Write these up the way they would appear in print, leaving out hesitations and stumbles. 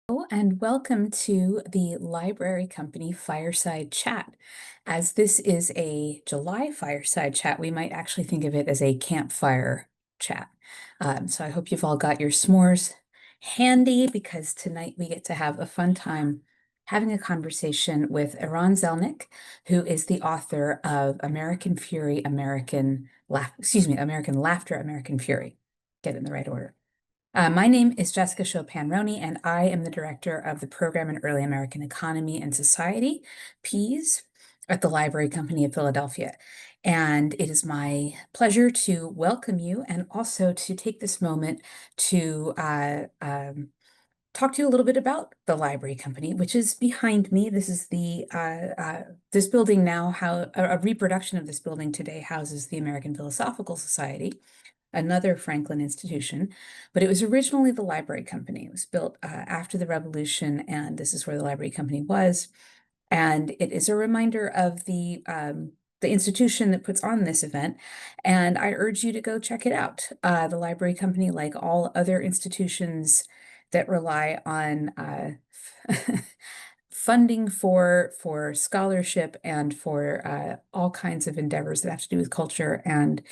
Hello and welcome to the Library Company Fireside Chat. As this is a July Fireside Chat, we might actually think of it as a campfire chat. So I hope you've all got your s'mores handy because tonight we get to have a fun time having a conversation with Eran Zelnik, who is the author of American Fury, American Laughter, American Fury. Get it in the right order. My name is Jessica Chopin-Roney, and I am the director of the Program in Early American Economy and Society, PEAS, at the Library Company of Philadelphia. And it is my pleasure to welcome you and also to take this moment to talk to you a little bit about the Library Company, which is behind me. This is this building now, how a reproduction of this building today houses the American Philosophical Society, another Franklin institution, but it was originally the Library Company. It was built after the Revolution, and this is where the Library Company was. And it is a reminder of the institution that puts on this event, and I urge you to go check it out. The Library Company, like all other institutions that rely on funding for scholarship and for all kinds of endeavors that have to do with culture and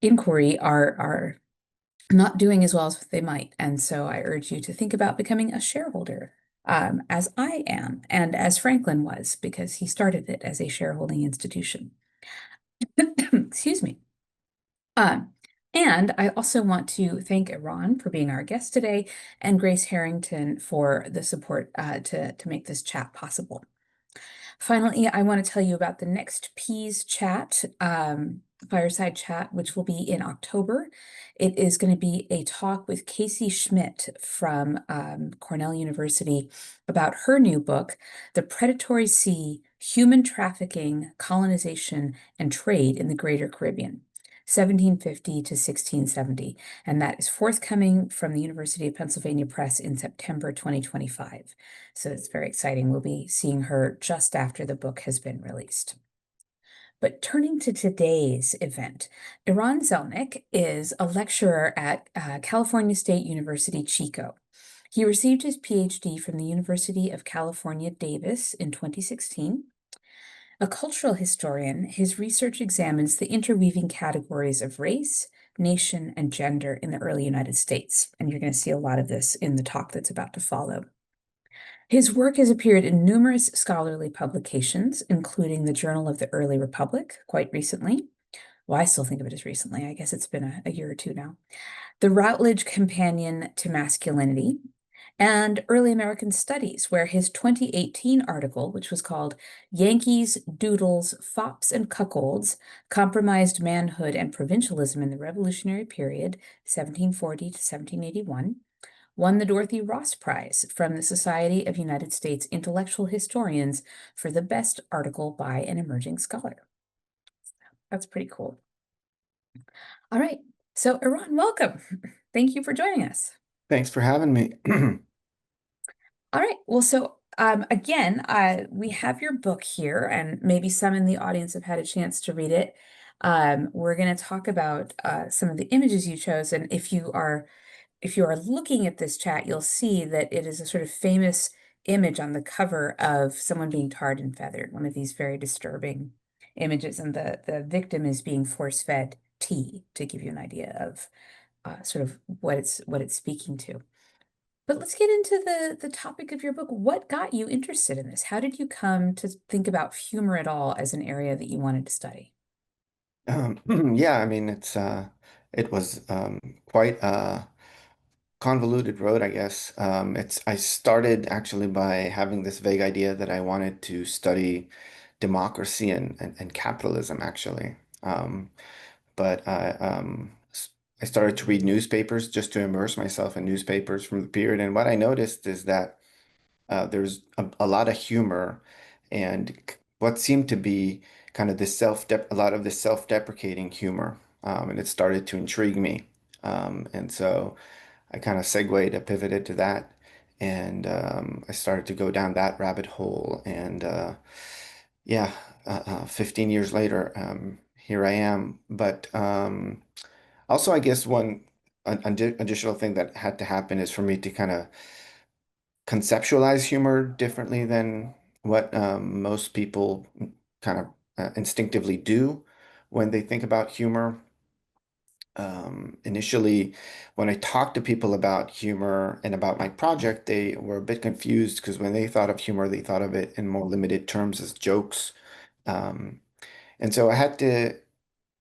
inquiry are not doing as well as they might. And so I urge you to think about becoming a shareholder, as I am, and as Franklin was, because he started it as a shareholding institution. Excuse me. Um, and I also want to thank Eran for being our guest today and Grace Harrington for the support to make this chat possible. Finally, I want to tell you about the next PEAS chat, Fireside Chat, which will be in October. It is going to be a talk with Casey Schmidt from Cornell University about her new book, The Predatory Sea, Human Trafficking, Colonization, and Trade in the Greater Caribbean. 1750 to 1670, and that is forthcoming from the University of Pennsylvania Press in September 2025. So it's very exciting. We'll be seeing her just after the book has been released. But turning to today's event, Eran Zelnik is a lecturer at California State University, Chico. He received his PhD from the University of California, Davis in 2016. A cultural historian, his research examines the interweaving categories of race, nation, and gender in the early United States. And you're going to see a lot of this in the talk that's about to follow. His work has appeared in numerous scholarly publications, including the Journal of the Early Republic, quite recently. Well, I still think of it as recently. I guess it's been a year or two now. The Routledge Companion to Masculinity, and Early American Studies, where his 2018 article, which was called Yankees, Doodles, Fops, and Cuckolds, Compromised Manhood and Provincialism in the Revolutionary Period, 1740 to 1781, won the Dorothy Ross Prize from the Society of United States Intellectual Historians for the best article by an emerging scholar. That's pretty cool. All right. So, Eran, welcome. Thank you for joining us. Thanks for having me. All right. Well, so again, we have your book here, and maybe some in the audience have had a chance to read it. We're going to talk about some of the images you chose, and if you are looking at this chat, you'll see that it is a sort of famous image on the cover of someone being tarred and feathered, one of these very disturbing images, and the victim is being force-fed tea, to give you an idea of sort of what it's speaking to. But let's get into the topic of your book. What got you interested in this? How did you come to think about humor at all as an area that you wanted to study? Yeah, I mean it was quite a convoluted road, I guess. I started actually by having this vague idea that I wanted to study democracy and capitalism actually. But I started to read newspapers just to immerse myself in newspapers from the period. And what I noticed is that there's a lot of humor and what seemed to be kind of this a lot of this self-deprecating humor. And it started to intrigue me. And so I kind of pivoted to that. And I started to go down that rabbit hole. And yeah, 15 years later, here I am. But also, I guess one additional thing that had to happen is for me to kind of conceptualize humor differently than what most people kind of instinctively do when they think about humor. Initially, when I talked to people about humor and about my project, they were a bit confused because when they thought of humor, they thought of it in more limited terms as jokes. Um, and so I had to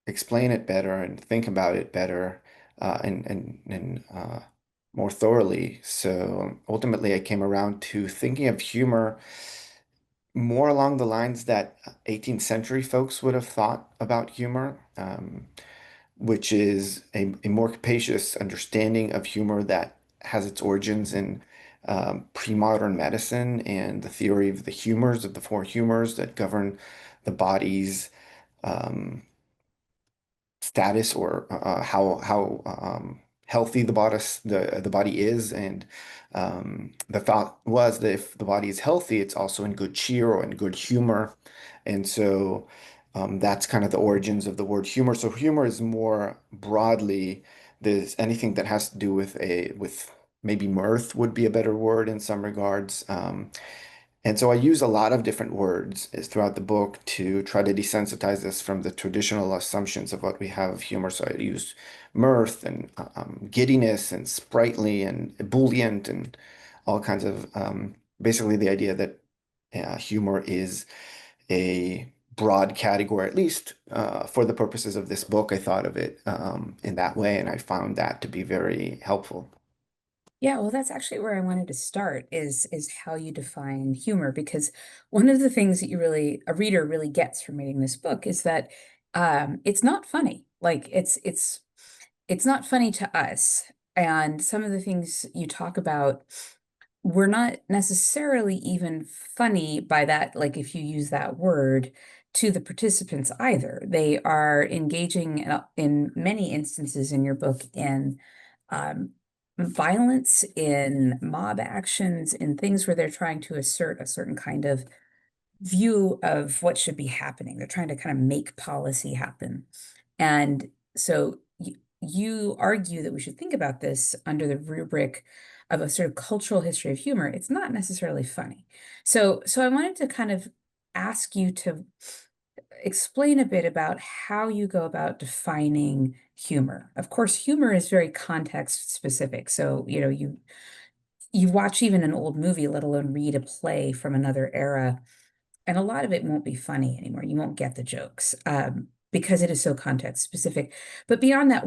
explain it better and think about it better and more thoroughly. So ultimately, I came around to thinking of humor more along the lines that 18th century folks would have thought about humor, which is a more capacious understanding of humor that has its origins in pre-modern medicine and the theory of the humors, of the four humors that govern the body's um, status or how healthy the body is, and the thought was that if the body is healthy, it's also in good cheer or in good humor, and so that's kind of the origins of the word humor. So humor is more broadly there's anything that has to do with maybe mirth would be a better word in some regards. And so I use a lot of different words throughout the book to try to desensitize us from the traditional assumptions of what we have of humor. So I use mirth and giddiness and sprightly and ebullient and all kinds of basically the idea that humor is a broad category, at least for the purposes of this book. I thought of it in that way, and I found that to be very helpful. Yeah, well, that's actually where I wanted to start is how you define humor, because one of the things that a reader really gets from reading this book is that it's not funny. Like it's not funny to us. And some of the things you talk about were not necessarily even funny by that, like if you use that word to the participants either. They are engaging in many instances in your book in um, violence, in mob actions, in things where they're trying to assert a certain kind of view of what should be happening. They're trying to kind of make policy happen. And so you argue that we should think about this under the rubric of a sort of cultural history of humor. It's not necessarily funny. So I wanted to kind of ask you to explain a bit about how you go about defining humor. Of course, humor is very context specific. So, you watch even an old movie, let alone read a play from another era, and a lot of it won't be funny anymore. You won't get the jokes because it is so context specific. But beyond that,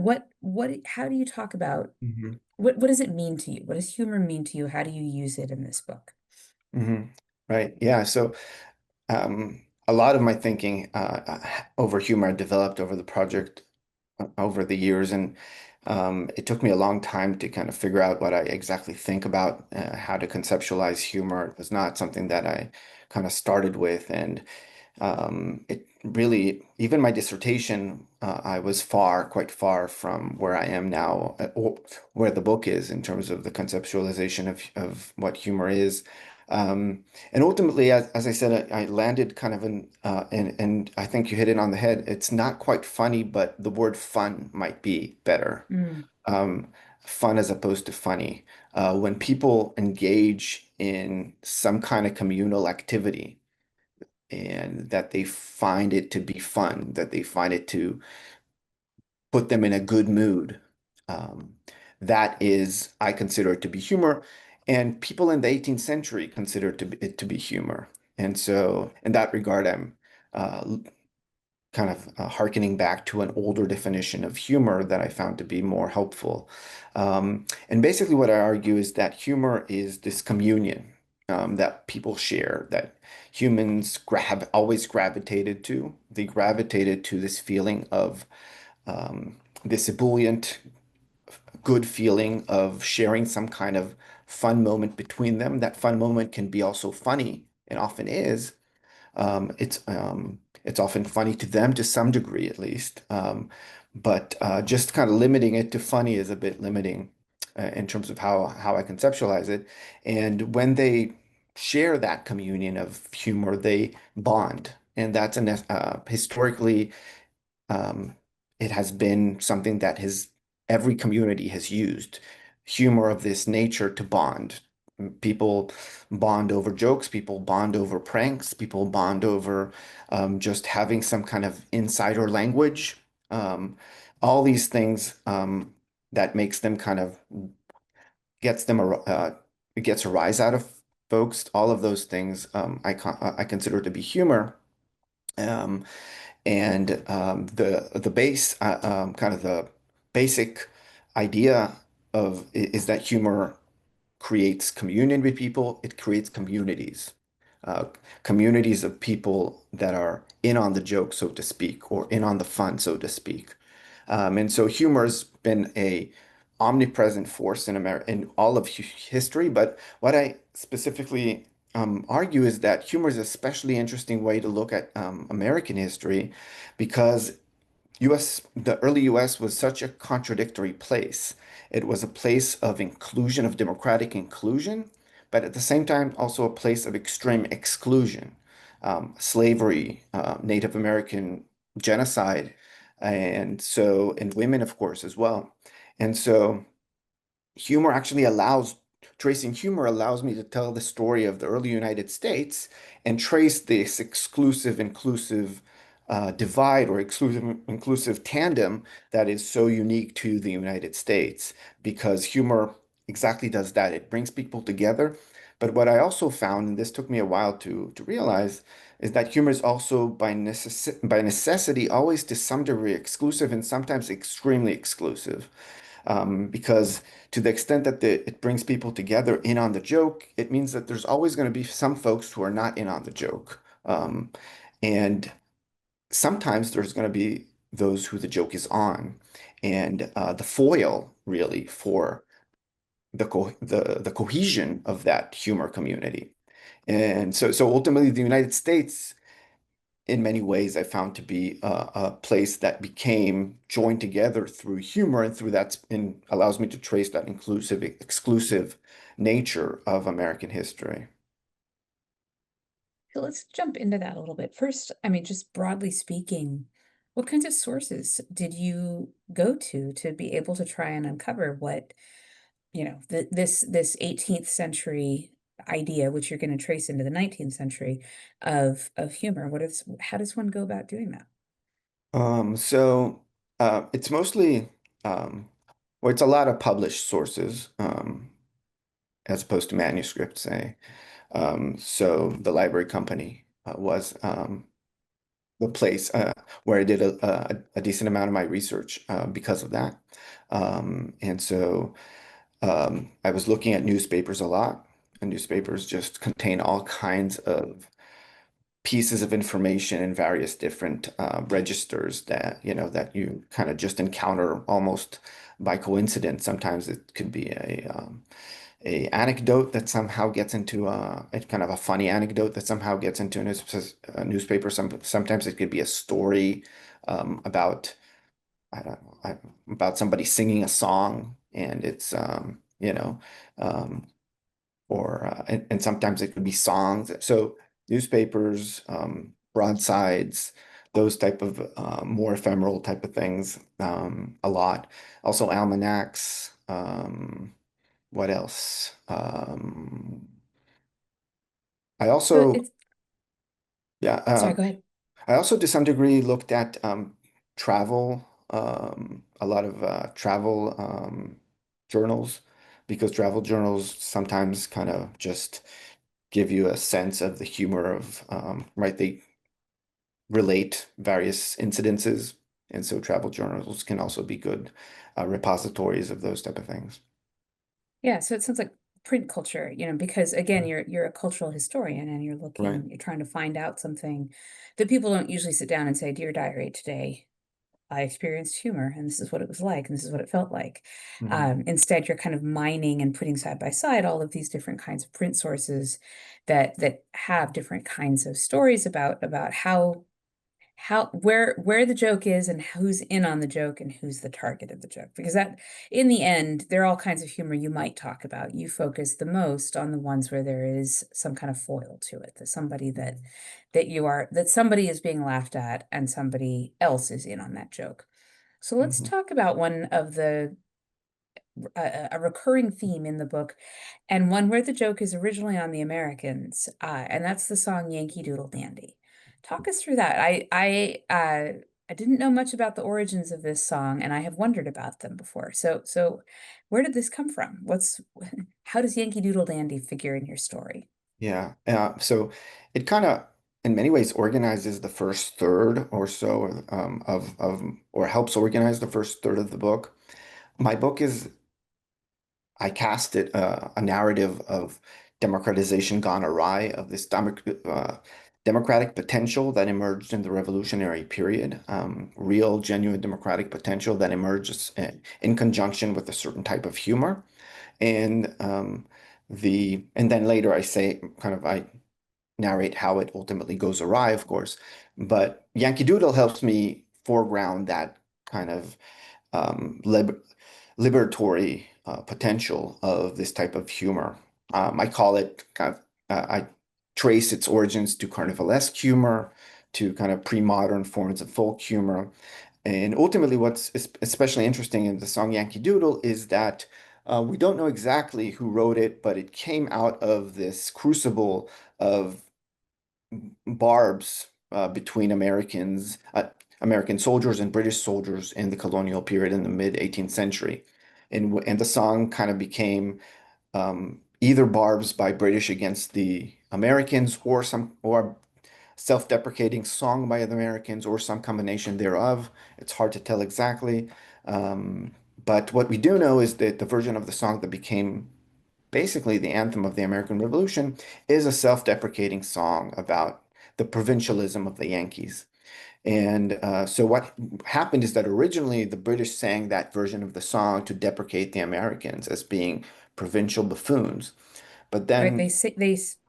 how do you talk about Mhm. what does it mean to you? What does humor mean to you? How do you use it in this book? Mhm. Right. Yeah. So a lot of my thinking over humor developed over the project over the years, and it took me a long time to kind of figure out what I exactly think about how to conceptualize humor. It was not something that I kind of started with, and it really, even my dissertation, I was quite far from where I am now, or where the book is in terms of the conceptualization of what humor is. Um, and ultimately, as I said, I landed kind of and I think you hit it on the head. It's not quite funny, but the word fun might be better. Mm, Um, Fun as opposed to funny. When people engage in some kind of communal activity, and that they find it to be fun, that they find it to put them in a good mood. Um, that is, I consider it to be humor, and people in the 18th century consider it to be humor. And so, in that regard, I'm uh, kind of hearkening back to an older definition of humor that I found to be more helpful. And basically, what I argue is that humor is this communion that people share, that humans have always gravitated to. They gravitated to this feeling of this ebullient, good feeling of sharing some kind of fun moment between them. That fun moment can be also funny, and often is. It's often funny to them to some degree, at least. But just kind of limiting it to funny is a bit limiting in terms of how I conceptualize it. And when they share that communion of humor, they bond, and that's historically um, it has been something that has every community has used humor of this nature to bond. People bond over jokes, people bond over pranks, people bond over just having some kind of insider language. Um, all these things that makes them kind of gets them gets a rise out of folks. All of those things I consider to be humor. Um, and the base kind of the basic idea is that humor creates communion with people. It creates communities, uh, communities of people that are in on the joke, so to speak, or in on the fun, so to speak. And so humor has been a omnipresent force in America in all of history. But what I specifically argue is that humor is a especially interesting way to look at American history because the early US was such a contradictory place. It was a place of inclusion, of democratic inclusion, but at the same time, also a place of extreme exclusion. Slavery, Native American genocide, and women, of course, as well. And so, humor actually tracing humor allows me to tell the story of the early United States and trace this exclusive inclusive divide or exclusive inclusive tandem that is so unique to the United States because humor exactly does that. It brings people together. But what I also found, and this took me a while to realize, is that humor is also by necessity always to some degree exclusive and sometimes extremely exclusive because to the extent that it brings people together in on the joke, it means that there's always going to be some folks who are not in on the joke. And sometimes there's going to be those who the joke is on. And the foil, really, for the cohesion of that humor community. And so ultimately, the United States in many ways I found to be a place that became joined together through humor and through that and allows me to trace that inclusive, exclusive nature of American history. So let's jump into that a little bit. First, I mean, just broadly speaking, what kinds of sources did you go to be able to try and uncover what, this 18th century idea, which you're going to trace into the 19th century of humor? How does one go about doing that? So it's mostly, well, it's a lot of published sources as opposed to manuscripts, say. So the library company was the place where I did a decent amount of my research because of that. And so I was looking at newspapers a lot, and newspapers just contain all kinds of pieces of information in various different registers that that you kind of just encounter almost by coincidence. Sometimes it could be a anecdote that somehow gets into a kind of a funny anecdote that somehow gets into a newspaper. Sometimes it could be a story about I don't know about somebody singing a song, and it's um, or and sometimes it could be songs. So newspapers, broadsides, those type of more ephemeral type of things, a lot. Also almanacs. What else? I So also, it's, yeah, sorry, go ahead. I also to some degree looked at travel, a lot of travel journals, because travel journals sometimes kind of just give you a sense of the humor of, right? They relate various incidences, and so travel journals can also be good repositories of those type of things. Yeah, so it sounds like print culture, because again, Yeah. you're a cultural historian and Right. you're trying to find out something that people don't usually sit down and say, Dear Diary, today I experienced humor and this is what it was like and this is what it felt like. Hmm. Instead, you're kind of mining and putting side by side all of these different kinds of print sources that have different kinds of stories about how where the joke is and who's in on the joke and who's the target of the joke, because that in the end there are all kinds of humor you might talk about. You focus the most on the ones where there is some kind of foil to it, that somebody that somebody is being laughed at and somebody else is in on that joke. So let's Hmm. talk about one of the a recurring theme in the book, and one where the joke is originally on the Americans, and that's the song Yankee Doodle Dandy. Talk us through that. I didn't know much about the origins of this song, and I have wondered about them before. So where did this come from? How does Yankee Doodle Dandy figure in your story? Yeah. So it kind of, in many ways, organizes the first third or so or helps organize the first third of the book. My book is, I cast it a narrative of democratization gone awry, of this democratic potential that emerged in the revolutionary period, real, genuine democratic potential that emerges in conjunction with a certain type of humor. And and then later I say I narrate how it ultimately goes awry, of course. But Yankee Doodle helps me foreground that kind of liberatory potential of this type of humor. I call it I trace its origins to carnivalesque humor, to kind of pre-modern forms of folk humor. And ultimately, what's especially interesting in the song Yankee Doodle is that we don't know exactly who wrote it, but it came out of this crucible of barbs between American soldiers and British soldiers in the colonial period in the mid 18th century. And the song kind of became either barbs by British against the Americans or self-deprecating song by the Americans or some combination thereof. It's hard to tell exactly. But what we do know is that the version of the song that became basically the anthem of the American Revolution is a self-deprecating song about the provincialism of the Yankees. And so what happened is that originally the British sang that version of the song to deprecate the Americans as being provincial buffoons. But Right, then,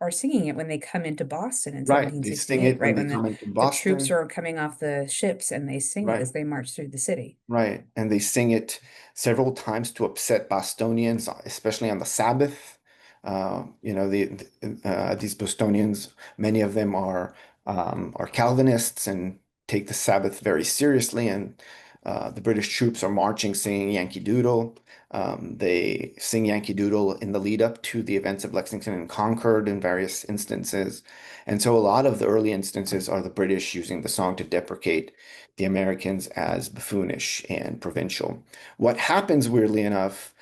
are singing it when they come into Boston in right, they sing 1768, it when right? they When come into the troops Boston. are coming off the ships and they sing it Right. as they march through the city. Right. And they sing it several times to upset Bostonians, especially on the Sabbath. These Bostonians, many of them are Calvinists and take the Sabbath very seriously. And the British troops are marching, singing Yankee Doodle. They sing Yankee Doodle in the lead up to the events of Lexington and Concord in various instances. And so a lot of the early instances are the British using the song to deprecate the Americans as buffoonish and provincial. What happens, weirdly enough,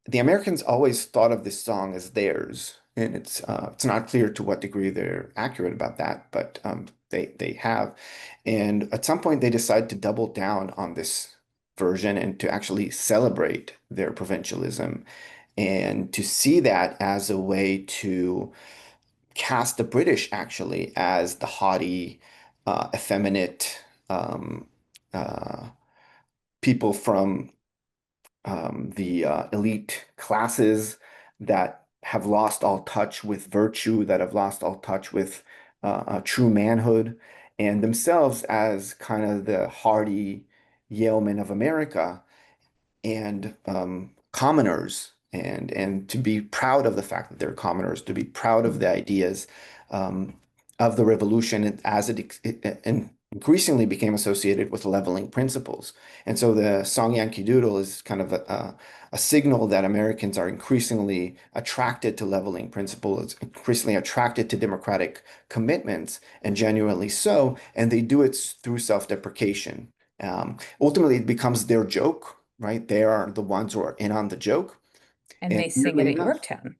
the Americans always thought of this song as theirs, and it's not clear to what degree they're accurate about that, but they have. And at some point, they decide to double down on this version and to actually celebrate their provincialism and to see that as a way to cast the British actually as the haughty, effeminate uh, people from the elite classes that have lost all touch with virtue, that have lost all touch with true manhood, and themselves as kind of the hardy yeomen of America and commoners, and to be proud of the fact that they're commoners, to be proud of the ideas um, of the revolution as it increasingly became associated with leveling principles. And so the song Yankee Doodle is kind of a signal that Americans are increasingly attracted to leveling principles, increasingly attracted to democratic commitments, and genuinely so, and they do it through self-deprecation. Ultimately, it becomes their joke, right? They are the ones who are in on the joke. And And they sing it weirdly at enough, Yorktown.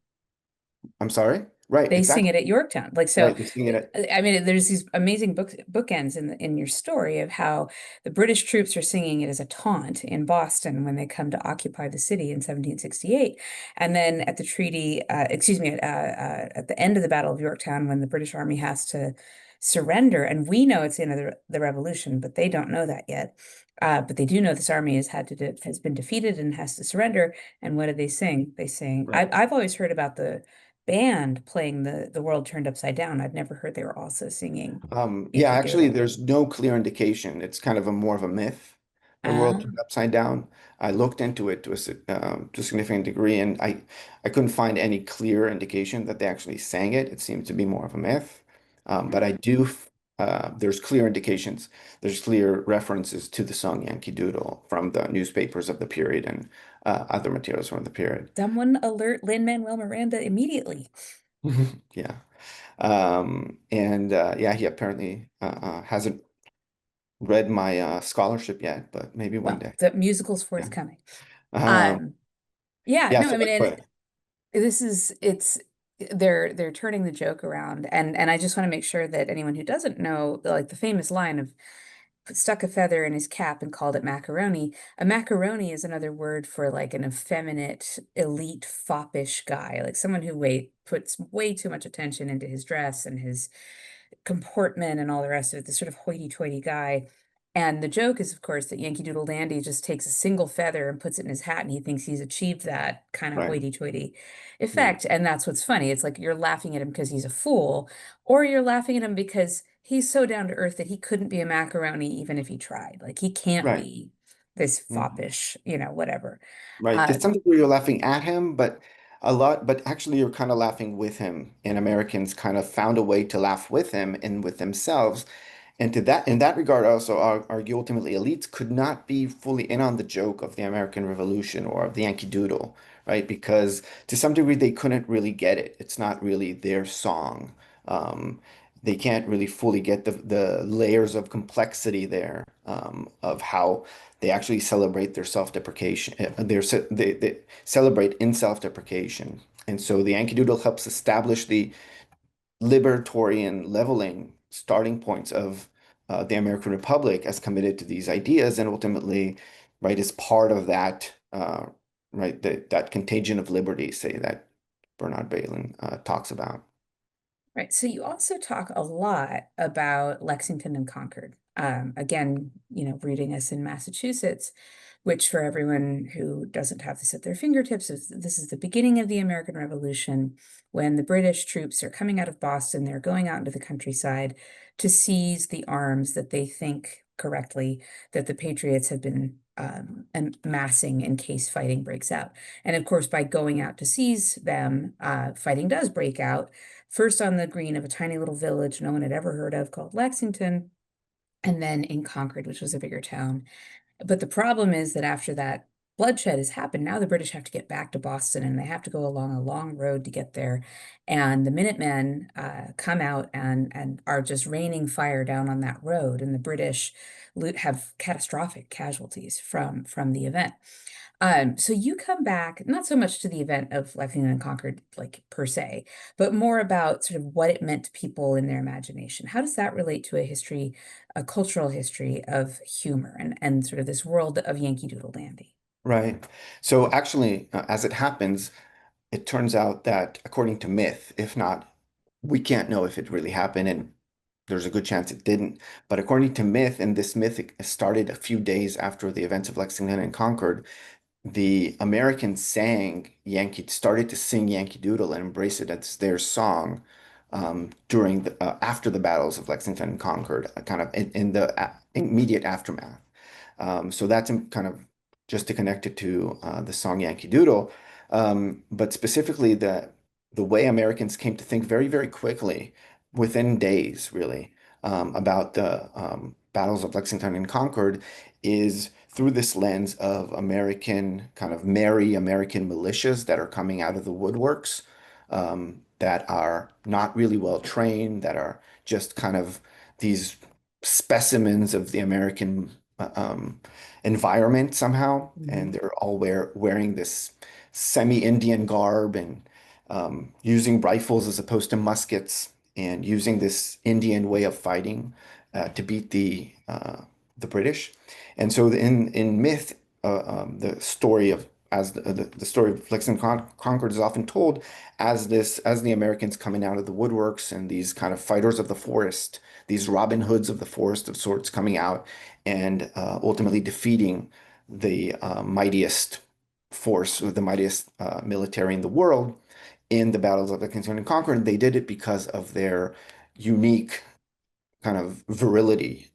I'm sorry, right, They sing exactly, it at Yorktown. Like so, right. They sing it at, I mean, there's these amazing bookends in your story of how the British troops are singing it as a taunt in Boston when they come to occupy the city in 1768, and then at the treaty, excuse me, at the end of the Battle of Yorktown, when the British Army has to surrender, and we know it's the end of the Revolution, but they don't know that yet. But they do know this army has been defeated and has to surrender. And what do they sing? They sing. right. I've always heard about the band playing the world turned upside down. I've never heard they were also singing Yeah, Yankee actually, Doodle. there's no clear indication. It's kind of a more of a myth. The world Uh, turned upside down. I looked into it to a significant degree, and I couldn't find any clear indication that they actually sang it. It seemed to be more of a myth. But I do. there's clear indications, there's clear references to the song Yankee Doodle from the newspapers of the period and other materials from the period. Someone alert Lin-Manuel Miranda immediately. Yeah. And yeah, he apparently hasn't read my scholarship yet, but maybe one Well, day. the musical's Yeah. forthcoming. Um, Um, yeah, yeah. no, So, I mean, and but this is it's they're turning the joke around, and I just want to make sure that anyone who doesn't know, like the famous line of stuck a feather in his cap and called it macaroni. A macaroni is another word for like an effeminate, elite, foppish guy, like someone who puts way too much attention into his dress and his comportment and all the rest of it, this sort of hoity-toity guy. And the joke is, of course, that Yankee Doodle Dandy just takes a single feather and puts it in his hat, and he thinks he's achieved that kind of right. hoity-toity Yeah. effect. And that's what's funny. It's like you're laughing at him because he's a fool, or you're laughing at him because he's so down to earth that he couldn't be a macaroni even if he tried. Like he can't Right. be this Mhm. foppish, whatever. Right. Uh, There's something where you're laughing at him, but actually you're kind of laughing with him. And Americans kind of found a way to laugh with him and with themselves. And in that regard, also argue ultimately elites could not be fully in on the joke of the American Revolution or of the Yankee Doodle, right? Because to some degree they couldn't really get it. It's not really their song. They can't really fully get the layers of complexity there, of how they actually celebrate their self-deprecation. They celebrate in self-deprecation. And so the Yankee Doodle helps establish the libertarian leveling starting points of the American Republic as committed to these ideas, and ultimately, right, is part of that, right, that contagion of liberty, say that Bernard Bailyn talks about. Right. So you also talk a lot about Lexington and Concord. Again, rooting us in Massachusetts, which for everyone who doesn't have this at their fingertips, this is the beginning of the American Revolution when the British troops are coming out of Boston. They're going out into the countryside to seize the arms that they think correctly that the Patriots have been amassing in case fighting breaks out. And of course, by going out to seize them, fighting does break out first on the green of a tiny little village no one had ever heard of called Lexington, and then in Concord, which was a bigger town. But the problem is that after that bloodshed has happened, now the British have to get back to Boston and they have to go along a long road to get there. And the Minutemen come out and are just raining fire down on that road. And the British have catastrophic casualties from the event. So you come back, not so much to the event of Lexington and Concord, like per se, but more about sort of what it meant to people in their imagination. How does that relate to a cultural history of humor and sort of this world of Yankee Doodle Dandy? Right. So actually, as it happens, it turns out that according to myth, if not, we can't know if it really happened, and there's a good chance it didn't. But according to myth, and this myth started a few days after the events of Lexington and Concord, the Americans started to sing Yankee Doodle and embrace it as their song during after the battles of Lexington and Concord, kind of in the immediate aftermath. So that's kind of just to connect it to the song Yankee Doodle, but specifically the way Americans came to think very, very quickly, within days, really, about the battles of Lexington and Concord is through this lens of American kind of merry American militias that are coming out of the woodworks, that are not really well trained, that are just kind of these specimens of the American environment somehow, and Mhm. they're all wearing this semi-Indian garb and using rifles as opposed to muskets, and using this Indian way of fighting to beat the British. And so in myth, the story of as the story of Lexington Concord is often told as the Americans coming out of the woodworks and these kind of fighters of the forest, these Robin Hoods of the forest of sorts coming out and ultimately defeating the mightiest force, or the mightiest military in the world in the battles of Lexington and Concord. They did it because of their unique kind of virility,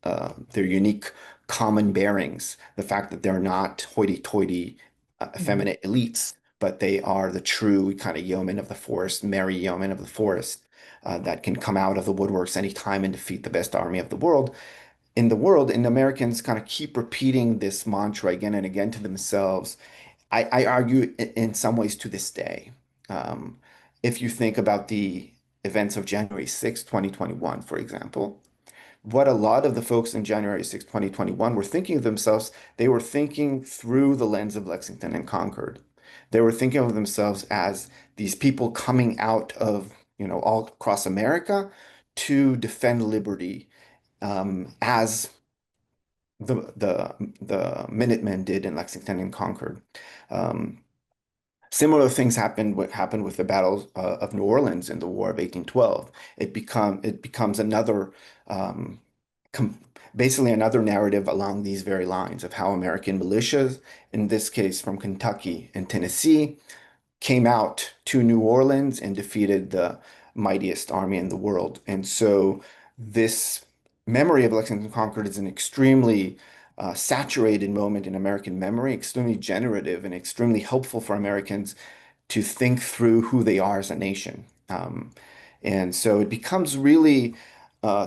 their unique common bearings, the fact that they're not hoity-toity, Mhm. effeminate elites, but they are the true kind of yeomen of the forest, merry yeomen of the forest. that can come out of the woodworks anytime and defeat the best army of the world in the world. And Americans kind of keep repeating this mantra again and again to themselves. I argue in some ways to this day. Um, if you think about the events of January 6, 2021, for example, what a lot of the folks in January 6, 2021 were thinking of themselves, they were thinking through the lens of Lexington and Concord. They were thinking of themselves as these people coming out of, all across America to defend liberty, as the Minutemen did in Lexington and Concord. Um, Similar things happened with the battles of New Orleans in the War of 1812. It becomes another um, com basically another narrative along these very lines of how American militias, in this case from Kentucky and Tennessee, came out to New Orleans and defeated the mightiest army in the world. And so this memory of Lexington Concord is an extremely saturated moment in American memory, extremely generative and extremely helpful for Americans to think through who they are as a nation. And so it becomes really,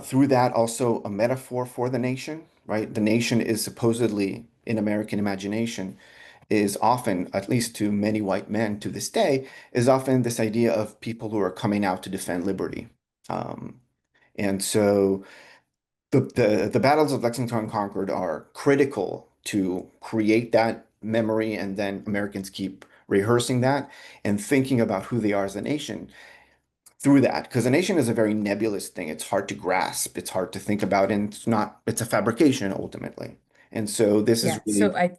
through that, also a metaphor for the nation, right? The nation is supposedly, in American imagination, is often, at least to many white men to this day, is often this idea of people who are coming out to defend liberty. Um, and so the battles of Lexington and Concord are critical to create that memory, and then Americans keep rehearsing that and thinking about who they are as a nation through that. Because a nation is a very nebulous thing. It's hard to grasp, it's hard to think about, and it's a fabrication ultimately. And so this is Yeah. really,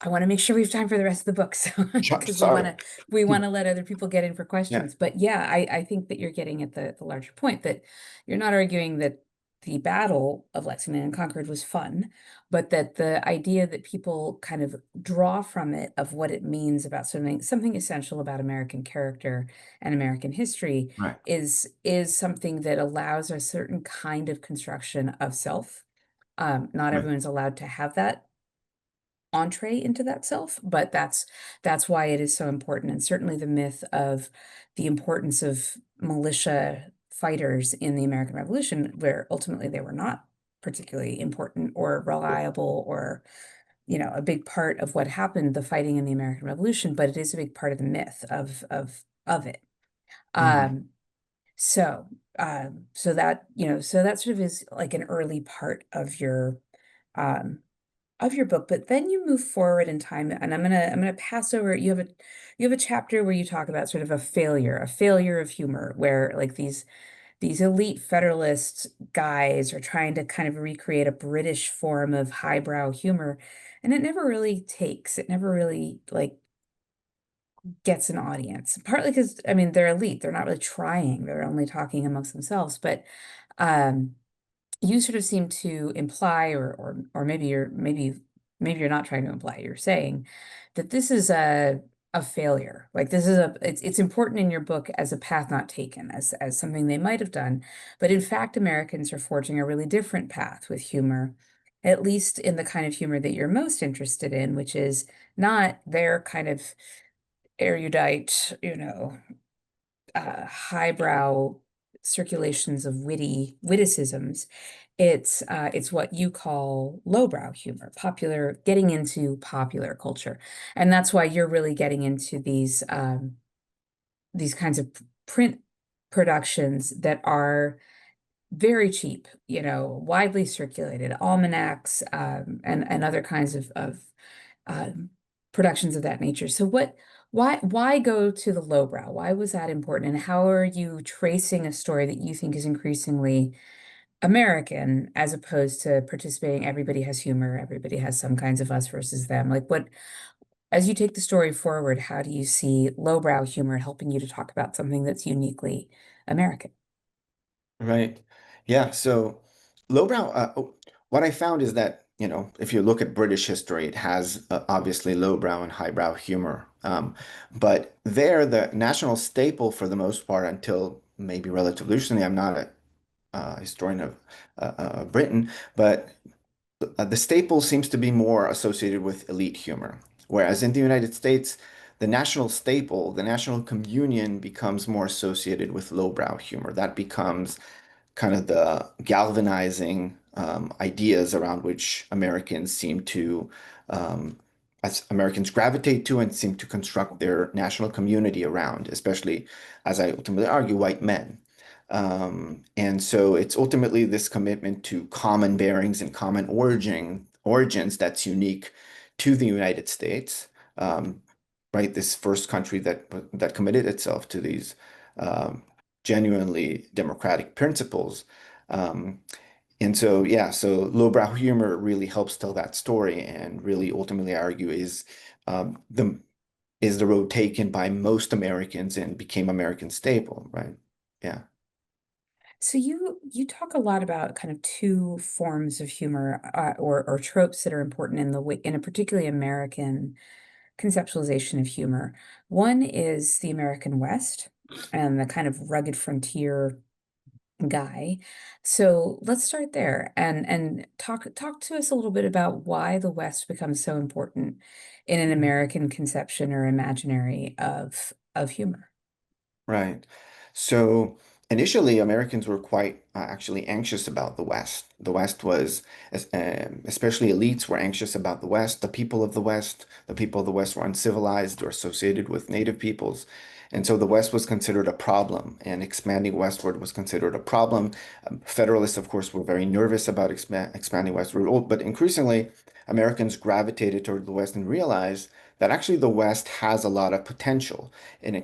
I want to make sure we have time for the rest of the book, so because sorry. we want to let other people get in for Yeah, questions. But yeah, I think that you're getting at the larger point that you're not arguing that the Battle of Lexington and Concord was fun, but that the idea that people kind of draw from it of what it means about something essential about American character and American history right, is something that allows a certain kind of construction of self. Not right. everyone's allowed to have that entree into that self, but that's why it is so important. And certainly the myth of the importance of militia fighters in the American Revolution, where ultimately they were not particularly important or reliable or, a big part of what happened, the fighting in the American Revolution, but it is a big part of the myth of it. Mhm. Um, so so that sort of is like an early part um of your book, but then you move forward in time, and I'm gonna pass over. You have a chapter where you talk about sort of a failure of humor, where like these elite Federalist guys are trying to kind of recreate a British form of highbrow humor, and it never really takes. It never really like gets an audience. Partly because I mean they're elite, they're not really trying. They're only talking amongst themselves, but um you sort of seem to imply, or maybe you're not trying to imply, you're saying that this is a failure. Like this is it's important in your book as a path not taken, as something they might have done. But in fact, Americans are forging a really different path with humor, at least in the kind of humor that you're most interested in, which is not their kind of erudite, highbrow circulations of witticisms. It's what you call lowbrow humor, popular, getting into popular culture. And that's why you're really getting into these kinds of print productions that are very cheap, widely circulated, almanacs, and other kinds of um, productions of that nature. So why go to the lowbrow? Why was that important? And how are you tracing a story that you think is increasingly American as opposed to participating? Everybody has humor, everybody has some kinds of us versus them. Like as you take the story forward, how do you see lowbrow humor helping you to talk about something that's uniquely American? Right. Yeah. So lowbrow, what I found is that, if you look at British history, it has obviously lowbrow and highbrow humor. But there, the national staple for the most part, until maybe relatively recently, I'm not a historian of Britain, but the staple seems to be more associated with elite humor. Whereas in the United States, the national staple, the national communion becomes more associated with lowbrow humor. That becomes kind of the galvanizing ideas around which Americans seem to, as Americans gravitate to and seem to construct their national community around, especially, as I ultimately argue, white men. And so it's ultimately this commitment to common bearings and common origins that's unique to the United States, um, right? This first country that committed itself to these um, genuinely democratic principles. Um, and so, yeah, so lowbrow humor really helps tell that story, and really ultimately I argue the is the road taken by most Americans and became American staple, right? Yeah. So you talk a lot about kind of two forms of humor, or tropes that are important in the way in a particularly American conceptualization of humor. One is the American West and the kind of rugged frontier guy. So let's start there and talk to us a little bit about why the West becomes so important in an American conception or imaginary of humor. Right. So initially, Americans were quite actually anxious about the West. The West was, especially elites, were anxious about the West. The people of the West, the people of the West were uncivilized or associated with native peoples. And so the West was considered a problem, and expanding westward was considered a problem. Federalists, of course, were very nervous about expanding westward, but increasingly, Americans gravitated toward the West and realized that actually the West has a lot of potential, and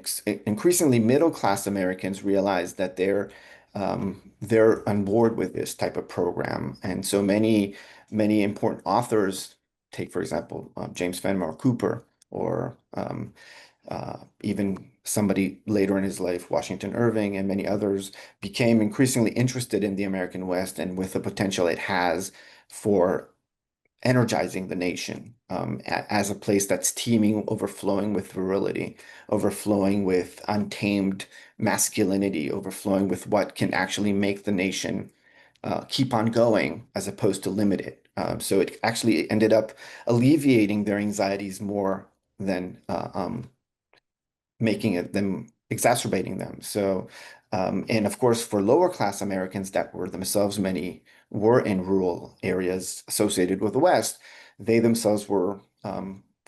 increasingly middle class Americans realize that they're on board with this type of program, and so many important authors, take for example James Fenimore Cooper, or even somebody later in his life, Washington Irving, and many others, became increasingly interested in the American West and with the potential it has for energizing the nation, as a place that's teeming, overflowing with virility, overflowing with untamed masculinity, overflowing with what can actually make the nation keep on going as opposed to limit it. So it actually ended up alleviating their anxieties more than making it them exacerbating them. So, and of course, for lower class Americans that were themselves, many were in rural areas associated with the West, they themselves were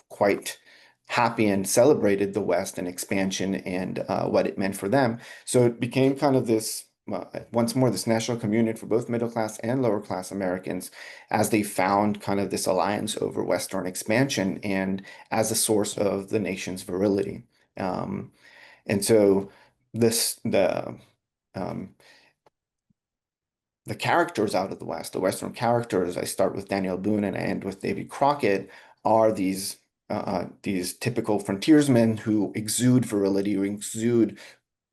quite happy and celebrated the West and expansion and what it meant for them. So it became kind of this. Once more, this national communion for both middle class and lower class Americans, as they found kind of this alliance over Western expansion and as a source of the nation's virility. Um, and so this um, the characters out of the West, the Western characters, I start with Daniel Boone and I end with Davy Crockett, are these typical frontiersmen who exude virility, who exude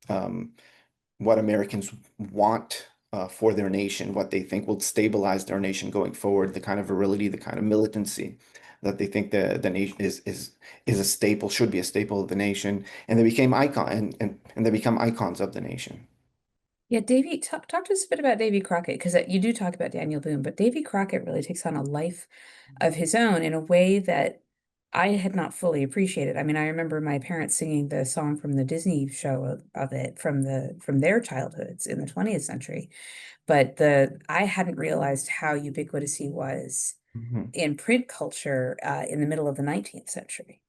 um, what Americans want for their nation, what they think will stabilize their nation going forward, the kind of virility, the kind of militancy that they think the nation is a staple, should be a staple of the nation, and they became icon and they become icons of the nation. Yeah, Davy, talk to us a bit about Davy Crockett, because you do talk about Daniel Boone, but Davy Crockett really takes on a life of his own in a way that I had not fully appreciated. I mean, I remember my parents singing the song from the Disney show of it from their childhoods in the 20th century, but the I hadn't realized how ubiquitous he was Mhm. in print culture in the middle of the 19th century.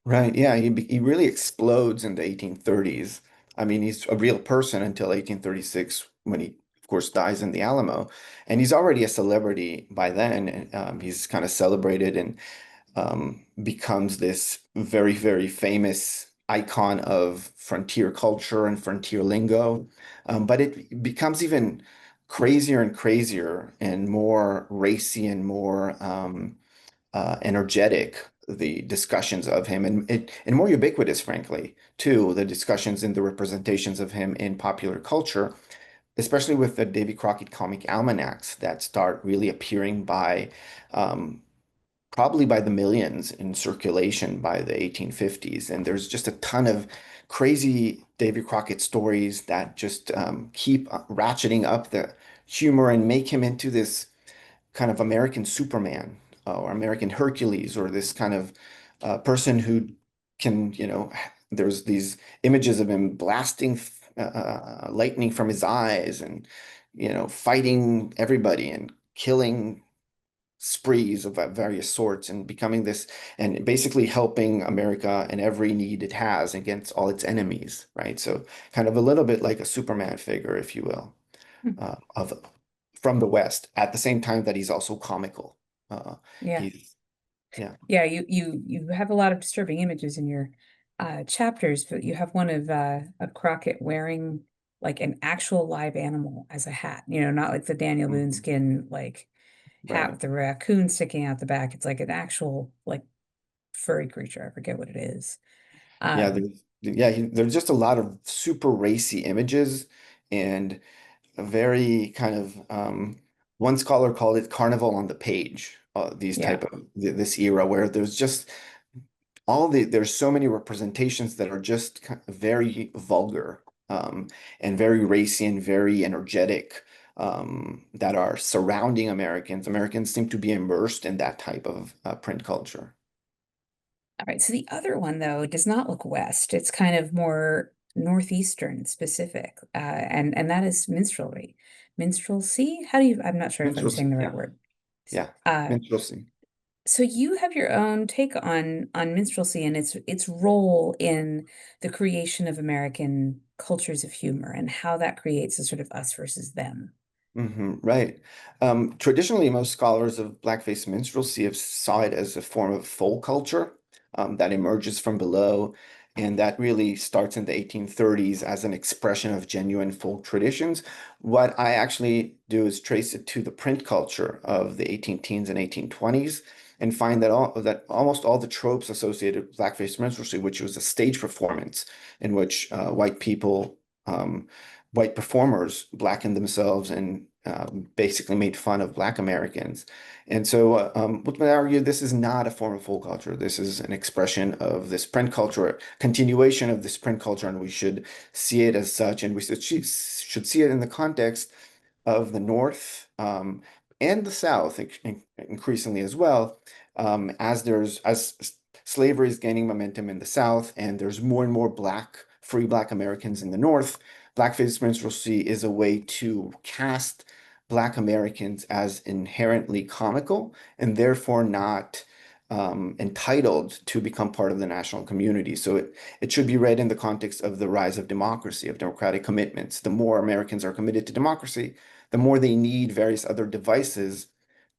Right. Yeah. He really explodes in the 1830s. I mean, he's a real person until 1836 when he, of course, dies in the Alamo. And he's already a celebrity by then. And he's kind of celebrated and becomes this very, very famous icon of frontier culture and frontier lingo. But it becomes even crazier and crazier and more racy and more energetic, the discussions of him, and more ubiquitous, frankly, too, the discussions and the representations of him in popular culture, especially with the Davy Crockett comic almanacs that start really appearing by um, probably by the millions in circulation by the 1850s. And there's just a ton of crazy Davy Crockett stories that just keep ratcheting up the humor and make him into this kind of American Superman or American Hercules, or this kind of person who can, there's these images of him blasting lightning from his eyes and, fighting everybody and killing sprees of various sorts and becoming this and basically helping America in every need it has against all its enemies, right? So kind of a little bit like a Superman figure, if you will, Hmm. of from the West at the same time that he's also comical. Yeah. He's yeah. Yeah, you have a lot of disturbing images in your chapters, but you have one of Crockett wearing like an actual live animal as a hat, not like the Daniel Boone Mhm. skin like hat Right. with the raccoon sticking out the back. It's like an actual like furry creature. I forget what it is. Yeah, Um, there's just a lot of super racy images and a very kind of one scholar called it carnival on the page. These yeah. type of this era where there's just there's so many representations that are just very vulgar and very racy and very energetic that are surrounding Americans. Americans seem to be immersed in that type of print culture. All right. So the other one though does not look west. It's kind of more northeastern specific, and that is minstrelsy. Minstrelsy? How do you? I'm not sure if I'm saying Minstrelsy, the right yeah, word. yeah, Uh, minstrelsy. so you have your own take on minstrelsy and its role in the creation of American cultures of humor and how that creates a sort of us versus them. Right. Traditionally, most scholars of Blackface minstrelsy have saw it as a form of folk culture that emerges from below, and that really starts in the 1830s as an expression of genuine folk traditions. What I actually do is trace it to the print culture of the 18 teens and 1820s, and find that almost all the tropes associated with Blackface minstrelsy, which was a stage performance in which um, white performers blackened themselves and basically made fun of Black Americans. And so, would argue this is not a form of folk culture. This is an expression of this print culture, continuation of this print culture, and we should see it as such. And we should see it in the context of the North and the South increasingly as well, as slavery is gaining momentum in the South, and there's more and more free Black Americans in the North. Blackface minstrelsy is a way to cast Black Americans as inherently comical and therefore not entitled to become part of the national community. So it should be read in the context of the rise of democracy, of democratic commitments. The more Americans are committed to democracy, the more they need various other devices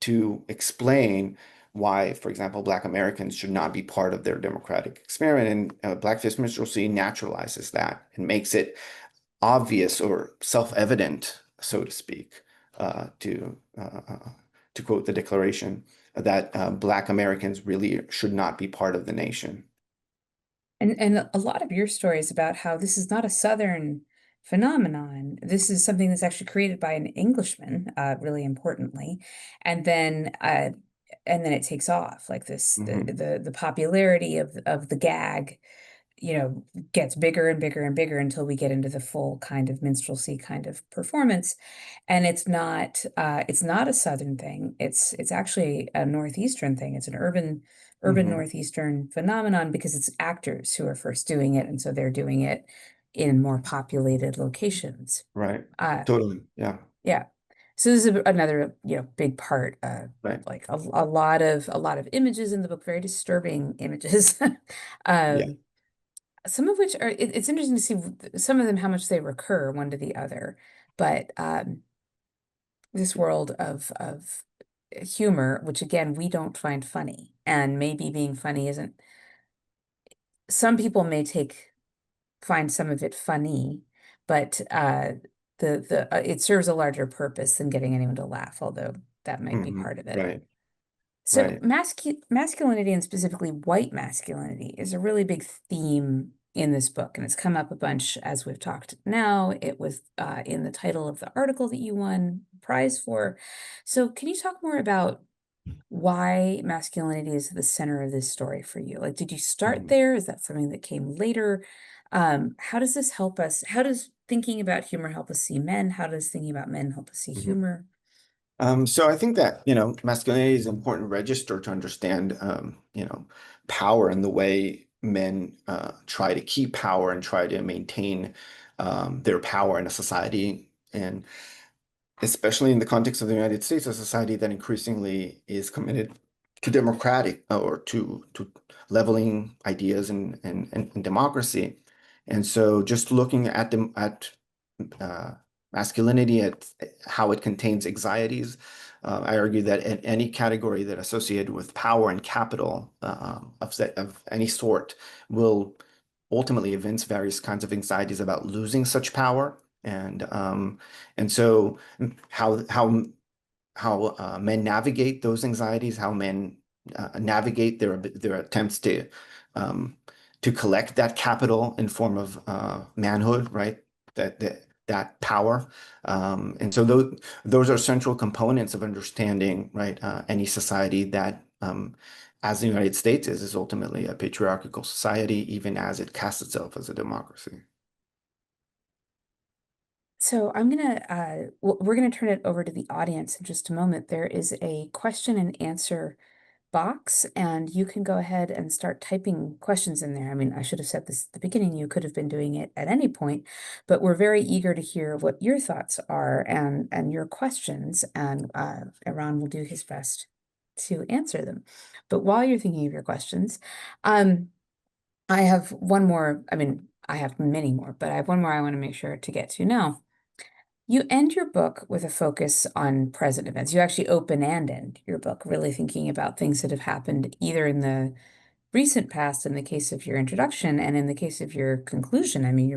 to explain why, for example, Black Americans should not be part of their democratic experiment. And Blackface minstrelsy naturalizes that and makes it obvious or self-evident, so to speak, to quote the Declaration, that Black Americans really should not be part of the nation. And a lot of your stories about how this is not a Southern phenomenon. This is something that's actually created by an Englishman, really importantly, and then uh, and then it takes off like this. Hmm. The popularity of the gag, gets bigger and bigger and bigger until we get into the full kind of minstrelsy kind of performance. And it's not a Southern thing. It's actually a Northeastern thing. It's an urban Hmm. Northeastern phenomenon because it's actors who are first doing it, and so they're doing it in more populated locations. Right. Uh, Totally. Yeah. yeah. So this is another, big part, Right. like a lot of images in the book, very disturbing images. Yeah. Um, some of which it's interesting to see some of them how much they recur one to the other, but this world of humor, which again we don't find funny, and maybe being funny isn't. Some people may find some of it funny, but the it serves a larger purpose than getting anyone to laugh, although that might be part of it. Right. So Right. masculinity and specifically white masculinity is a really big theme in this book, and it's come up a bunch as we've talked now. It was in the title of the article that you won a prize for. So can you talk more about why masculinity is the center of this story for you? Like, did you start Mhm. there? Is that something that came later? How does this help us? How does thinking about humor help us see men? How does thinking about men help us see Mhm. humor? So I think that, masculinity is an important register to understand, power and the way men try to keep power and try to maintain their power in a society, and especially in the context of the United States, a society that increasingly is committed to democratic or to leveling ideas and democracy. And so just looking at them uh, masculinity, at how it contains anxieties, I argue that in any category that associated with power and capital of any sort will ultimately evince various kinds of anxieties about losing such power. And so how men navigate those anxieties, how men navigate their attempts um, to collect that capital in form of manhood, right? That power, and so those are central components of understanding, right? Any society that, as the United States is ultimately a patriarchal society, even as it casts itself as a democracy. So I'm gonna we're gonna turn it over to the audience in just a moment. There is a question and answer box, and you can go ahead and start typing questions in there. I mean, I should have said this at the beginning. You could have been doing it at any point, but we're very eager to hear what your thoughts are and your questions, and Eran will do his best to answer them. But while you're thinking of your questions, um, I have one more. I mean, I have many more, but I have one more I want to make sure to get to now. You end your book with a focus on present events. You actually open and end your book really thinking about things that have happened either in the recent past in the case of your introduction and in the case of your conclusion. I mean,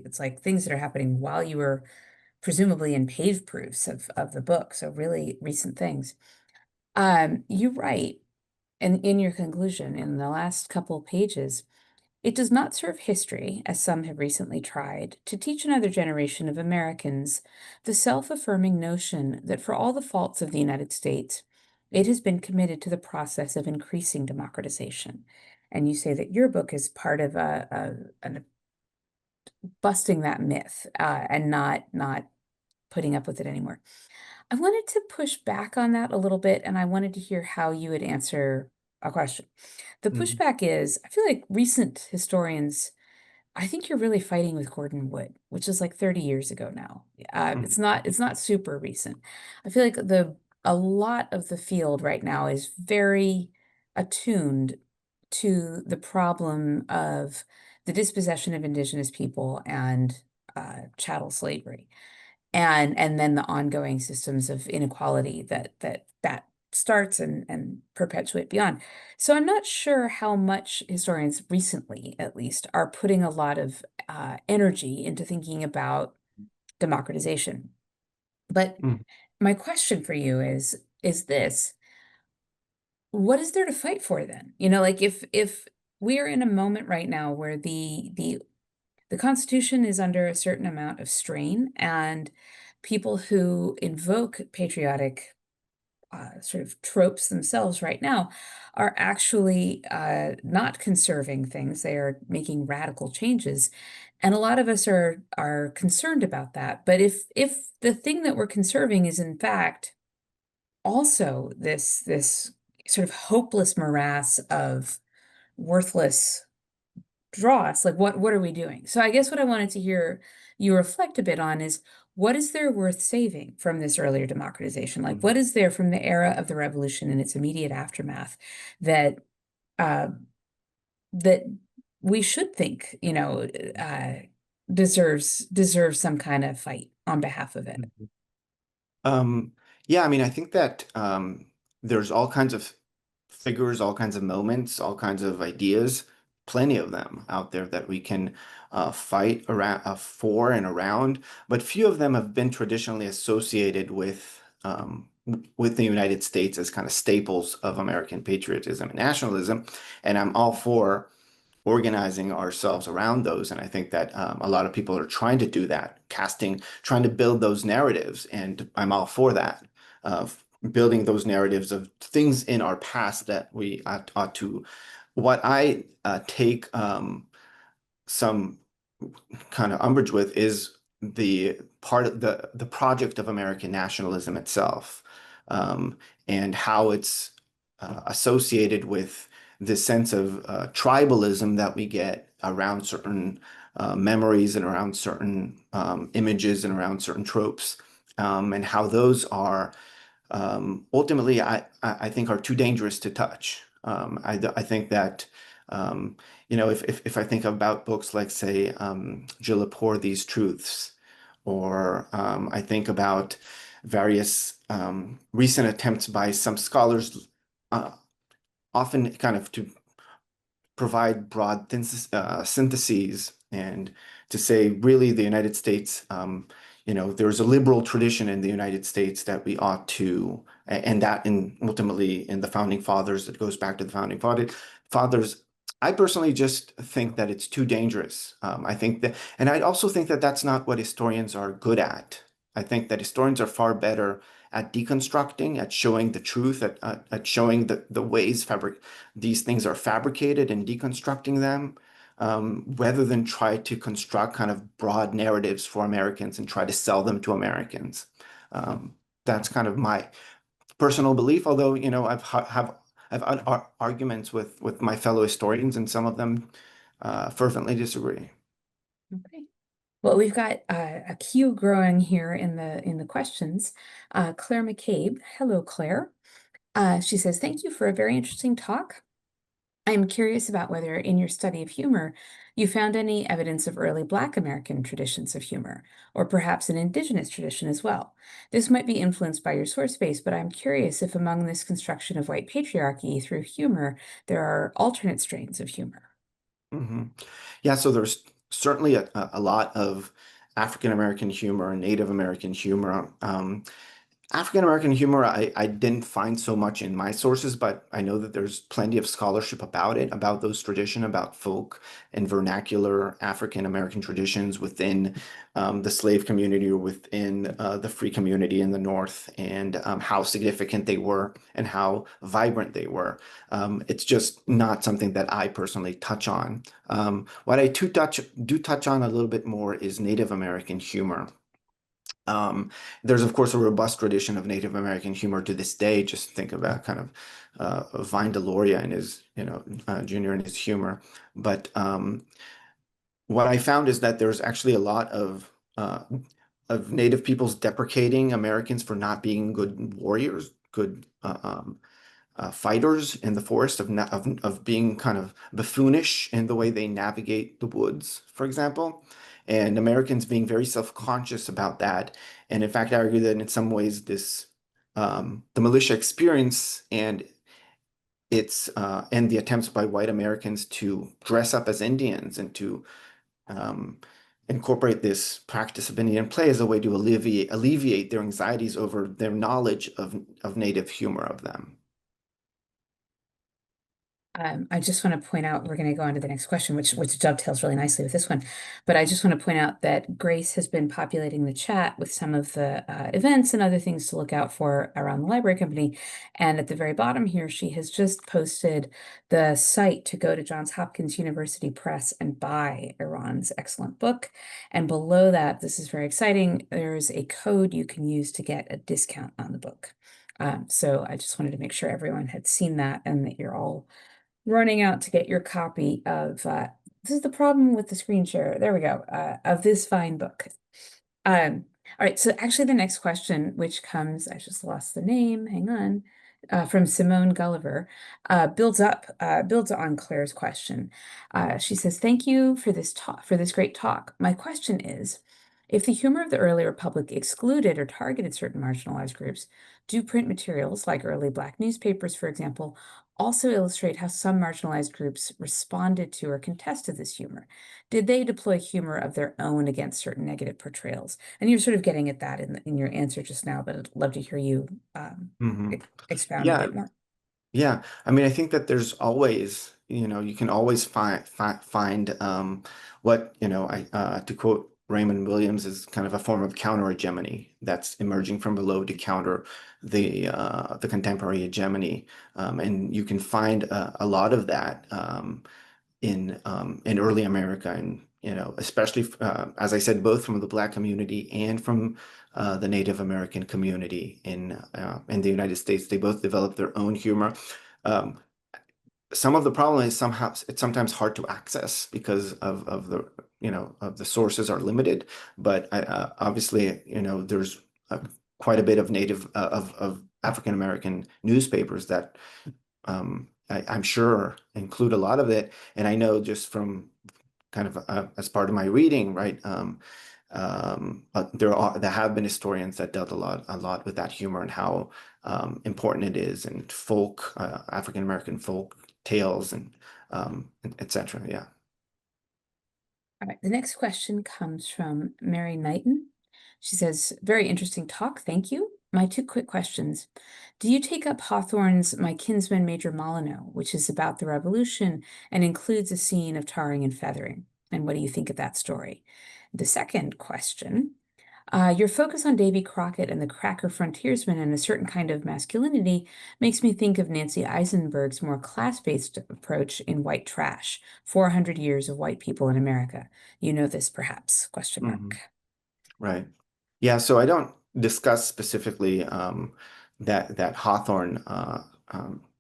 it's like things that are happening while you were presumably in page proofs of the book. So really recent things. You write in your conclusion in the last couple of pages, it does not serve history, as some have recently tried, to teach another generation of Americans the self-affirming notion that for all the faults of the United States, it has been committed to the process of increasing democratization. And you say that your book is part of a busting that myth and not putting up with it anymore. I wanted to push back on that a little bit, and I wanted to hear how you would answer a question. The Mhm. pushback is, I feel like recent historians I think you're really fighting with Gordon Wood, which is like 30 years ago now. Mhm. It's not super recent. I feel like a lot of the field right now is very attuned to the problem of the dispossession of indigenous people and chattel slavery and then the ongoing systems of inequality that starts and perpetuate beyond. So I'm not sure how much historians recently, at least, are putting a lot of energy into thinking about democratization. But Mhm. my question for you is this: what is there to fight for then? Like if we are in a moment right now where the Constitution is under a certain amount of strain, and people who invoke patriotic sort of tropes themselves right now are actually not conserving things. They are making radical changes. And a lot of us are concerned about that. But if the thing that we're conserving is in fact also this sort of hopeless morass of worthless dross, like what are we doing? So I guess what I wanted to hear you reflect a bit on is what is there worth saving from this earlier democratization? Like what Mhm. is there from the era of the revolution and its immediate aftermath that uh, that we should think, deserves some kind of fight on behalf of it? Mhm. Um, yeah, I mean, I think that there's all kinds of figures, all kinds of moments, all kinds of ideas, plenty of them out there that we can fight around for and around, but few of them have been traditionally associated with the United States as kind of staples of American patriotism and nationalism. And I'm all for organizing ourselves around those. And I think that a lot of people are trying to do that, trying to build those narratives. And I'm all for that, building those narratives of things in our past that we ought to. What I take some kind of umbrage with is the part of the project of American nationalism itself, um, and how it's associated with this sense of tribalism that we get around certain memories and around certain images and around certain tropes, and how those are ultimately, I think, are too dangerous to touch. I think that, um, if I think about books like, say, Je le pour these truths, or I think about various recent attempts by some scholars, uh, often kind of to provide broad syntheses and to say really the United States, there's a liberal tradition in the United States that we ought to, and that in ultimately in the founding fathers, that goes back to the fathers. I personally just think that it's too dangerous. I think that, and I also think that that's not what historians are good at. I think that historians are far better at deconstructing, at showing the truth, at showing the ways these things are fabricated and deconstructing them, rather than try to construct kind of broad narratives for Americans and try to sell them to Americans. That's kind of my personal belief, although, I've had arguments with my fellow historians, and some of them fervently disagree. Okay. Well, we've got a queue growing here in the questions. Claire McCabe, hello, Claire. She says, "Thank you for a very interesting talk. I am curious about whether in your study of humor, you found any evidence of early Black American traditions of humor, or perhaps an indigenous tradition as well. This might be influenced by your source base, but I'm curious if among this construction of white patriarchy through humor, there are alternate strains of humor." hmm Yeah, so there's certainly a lot of African American humor and Native American humor. African American humor, I didn't find so much in my sources, but I know that there's plenty of scholarship about it, about those tradition, about folk and vernacular African American traditions within the slave community or within the free community in the North, and how significant they were and how vibrant they were. It's just not something that I personally touch on. What I do touch on a little bit more is Native American humor. There's, of course, a robust tradition of Native American humor to this day. Just think about kind of Vine Deloria and his, Junior and his humor. But what I found is that there's actually a lot of Native peoples deprecating Americans for not being good warriors, good fighters in the forest, of being kind of buffoonish in the way they navigate the woods, for example, and Americans being very self-conscious about that. And in fact, I argue that in some ways, the militia experience and the attempts by white Americans to dress up as Indians and to um, incorporate this practice of Indian play as a way to alleviate their anxieties over their knowledge of native humor of them. I just want to point out, we're going to go on to the next question, which dovetails really nicely with this one. But I just want to point out that Grace has been populating the chat with some of the events and other things to look out for around the library company. And at the very bottom here, she has just posted the site to go to Johns Hopkins University Press and buy Iran's excellent book. And below that, this is very exciting, there's a code you can use to get a discount on the book. So I just wanted to make sure everyone had seen that and that you're all running out to get your copy of this is the problem with the screen share. There we go. Of this fine book. All right, so actually the next question, which comes, I just lost the name, hang on, from Simone Gulliver, builds on Claire's question. She says, "Thank you for this talk, for this great talk. My question is, if the humor of the early Republic excluded or targeted certain marginalized groups, do print materials like early Black newspapers, for example, also illustrate how some marginalized groups responded to or contested this humor? Did they deploy humor of their own against certain negative portrayals?" And you're sort of getting at that in your answer just now, but I'd love to hear you hmm expound a Yeah, bit more. yeah. I mean, I think that there's always, you can always find what, to quote Raymond Williams, is kind of a form of counter hegemony that's emerging from below to counter the contemporary hegemony. And you can find a lot of that in early America, and especially as I said, both from the Black community and from the Native American community in the United States. They both developed their own humor. Um, some of the problem is somehow it's sometimes hard to access because of the of the sources are limited. But obviously, there's quite a bit of native of African American newspapers that I'm sure include a lot of it. And I know just from kind of as part of my reading, right? There have been historians that dealt a lot with that humor and how important it is, and folk African American folk tales and etc. Yeah. All right, the next question comes from Mary Knighton. She says, very interesting talk, thank you. My two quick questions. Do you take up Hawthorne's My Kinsman Major Molyneux, which is about the Revolution and includes a scene of tarring and feathering? And what do you think of that story? The second question, your focus on Davy Crockett and the cracker frontiersman and a certain kind of masculinity makes me think of Nancy Eisenberg's more class-based approach in White Trash, 400 Years of White People in America. You know this, perhaps? Question Mhm. mark. Right. Yeah, so I don't discuss specifically that Hawthorne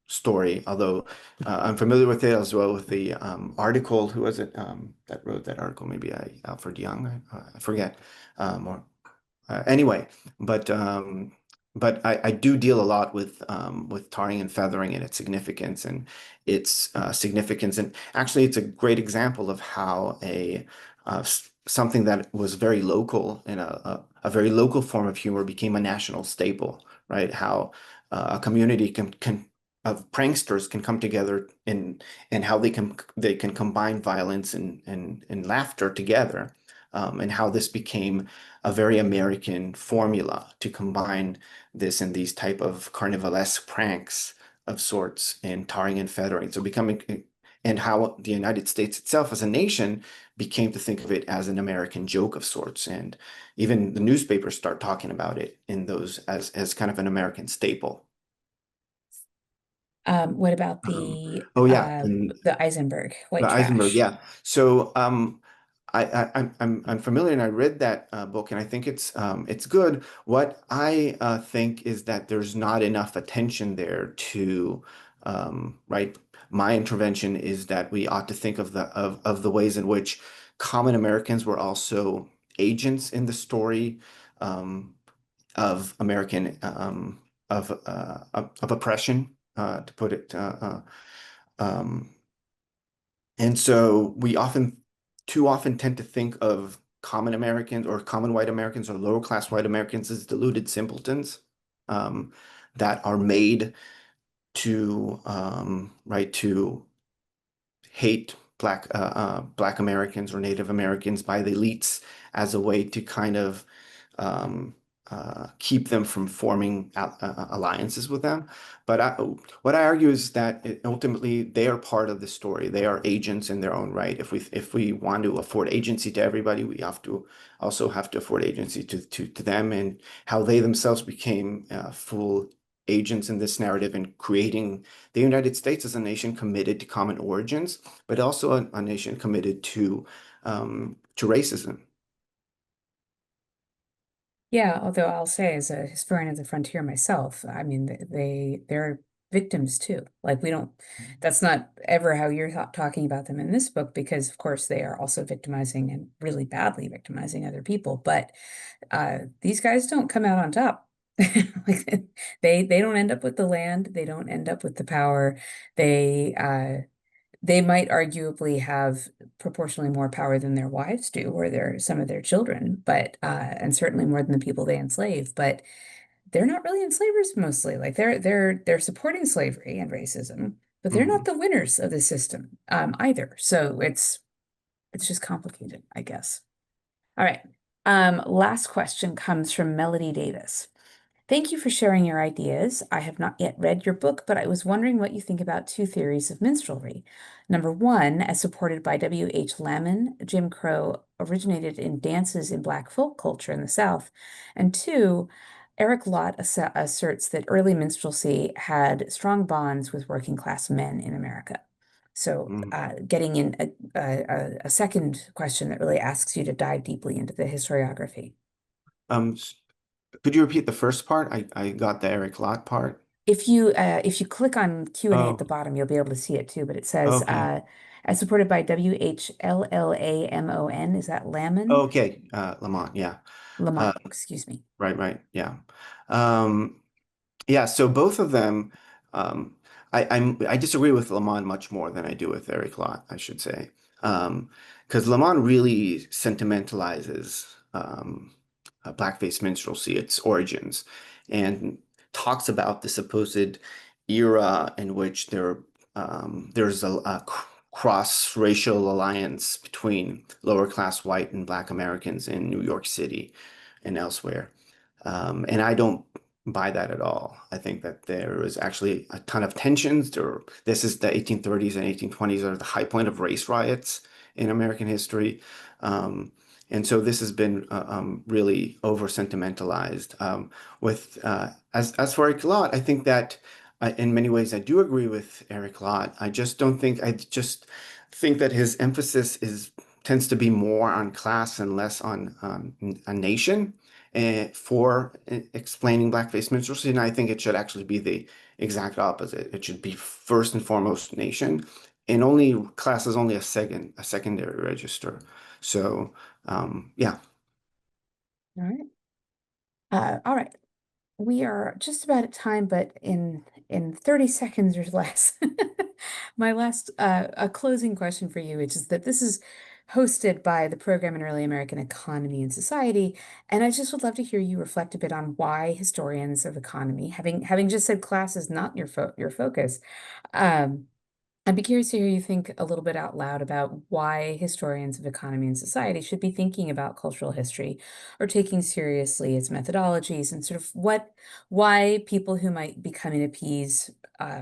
story, although I'm familiar with it as well with the article. Who was it that wrote that article? Maybe Alfred Young, I forget. Or anyway, but I do deal a lot with tarring and feathering and its significance and actually it's a great example of how something that was very local and a very local form of humor became a national staple, right? How a community can of pranksters can come together and how they can combine violence and laughter together, and how this became a very American formula to combine this and these type of carnivalesque pranks of sorts and tarring and feathering. So becoming and how the United States itself as a nation became to think of it as an American joke of sorts. And even the newspapers start talking about it in those as kind of an American staple. What about Um, oh yeah, and the Eisenberg the White Eisenberg, Trash? yeah. So I'm familiar, and I read that book, and I think it's good. What I think is that there's not enough attention there to right. My intervention is that we ought to think of the ways in which common Americans were also agents in the story um, of American of oppression, to put it. Um, and so we too often tend to think of common Americans or common white Americans or lower class white Americans as deluded simpletons um, that are made to hate Black Americans or Native Americans by the elites as a way to kind of um, keep them from forming alliances with them. But what I argue is that ultimately they are part of the story. They are agents in their own right. If we want to afford agency to everybody, we also have to afford agency to them, and how they themselves became full agents in this narrative and creating the United States as a nation committed to common origins, but also a nation committed to racism. Yeah, although I'll say, as a historian of the frontier myself, I mean, they're victims too. Like we don't, that's not ever how you're talking about them in this book, because of course they are also victimizing and really badly victimizing other people. But these guys don't come out on top. Like they don't end up with the land, they don't end up with the power. They they might arguably have proportionally more power than their wives do, or some of their children, but and certainly more than the people they enslave. But they're not really enslavers mostly. Like they're supporting slavery and racism, but they're not Mhm. the winners of the system either. So it's just complicated, I guess. All right. Last question comes from Melody Davis. Thank you for sharing your ideas. I have not yet read your book, but I was wondering what you think about two theories of minstrelry. Number one, as supported by W.H. Lamon, Jim Crow originated in dances in Black folk culture in the South. And two, Eric Lott asserts that early minstrelsy had strong bonds with working class men in America. So, Mhm. getting in a second question that really asks you to dive deeply into the historiography. Um, s- could you repeat the first part? I got the Eric Lott part. if you click on Q&A at the Oh, bottom, you'll be able to see it too. But it says okay. as supported by WHLLAMON. Is that Lamon? Okay, Lamont, yeah. Uh, Lamont, excuse me. right, right, yeah. Um, Yeah, so both of them, um, I disagree with Lamont much more than I do with Eric Lott, I should say, because Lamont really sentimentalizes Blackface Minstrelsy, its origins, and talks about the supposed era in which there's a cross-racial alliance between lower-class white and Black Americans in New York City and elsewhere. And I don't buy that at all. I think that there is actually a ton of tensions. This is the 1830s and 1820s are the high point of race riots in American history. And so this has been really over sentimentalized. As for Eric Lott, I think that in many ways I do agree with Eric Lott. I just think that his emphasis is tends to be more on class and less on a nation for explaining blackface minstrelsy, and I think it should actually be the exact opposite. It should be first and foremost nation, and only class is only a secondary register. So, yeah. All right. All right. We are just about at time, but in 30 seconds or less, my last a closing question for you, which is that this is hosted by the Program in Early American Economy and Society, and I just would love to hear you reflect a bit on why historians of economy, having just said class is not your focus, um, I'd be curious to hear you think a little bit out loud about why historians of economy and society should be thinking about cultural history or taking seriously its methodologies and sort of why people who might be coming to Pease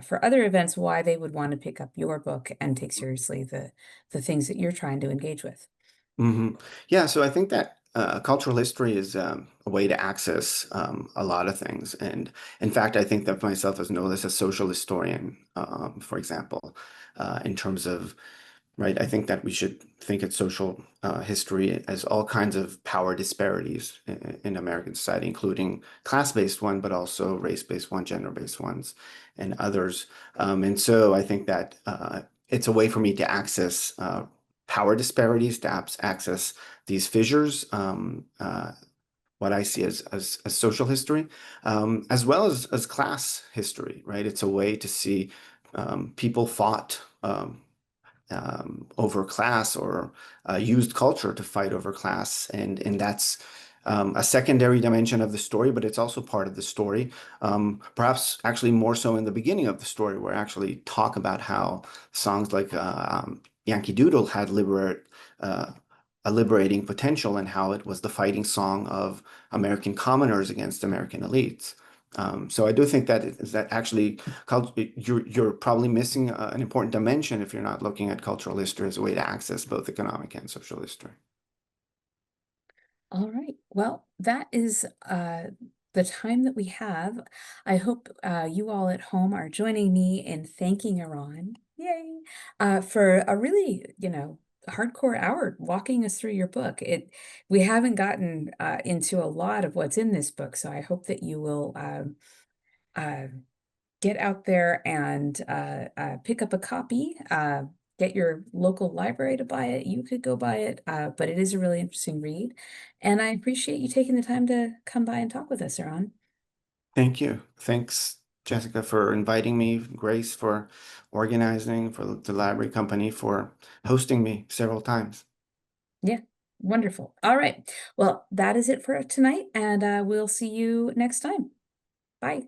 for other events, why they would want to pick up your book and take seriously the things that you're trying to engage with. Yeah, so I think that cultural history is a way to access a lot of things. And in fact, I think that myself as no less a social historian, for example, in terms of right? I think that we should think at social history as all kinds of power disparities in American society, including class-based one, but also race-based one, gender-based ones, and others. And so I think that it's a way for me to access power disparities, to access these fissures, what I see as social history, as well as class history, right? It's a way to see people fought. Over class or used culture to fight over class. And that's a secondary dimension of the story, but it's also part of the story. Perhaps actually more so in the beginning of the story, where I actually talk about how songs like Yankee Doodle had a liberating potential and how it was the fighting song of American commoners against American elites. So I do think that actually you're probably missing an important dimension if you're not looking at cultural history as a way to access both economic and social history. All right. Well, that is the time that we have. I hope you all at home are joining me in thanking Iran, yay, for a really, hardcore hour walking us through your book. We haven't gotten into a lot of what's in this book, so I hope that you will uh, get out there and pick up a copy. Get your local library to buy it. You could go buy it, but it is a really interesting read. And I appreciate you taking the time to come by and talk with us, Eran. Thank you. Thanks, Jessica, for inviting me, Grace for organizing, for the library company for hosting me several times. Yeah, wonderful. All right. Well, that is it for tonight, and we'll see you next time. Bye.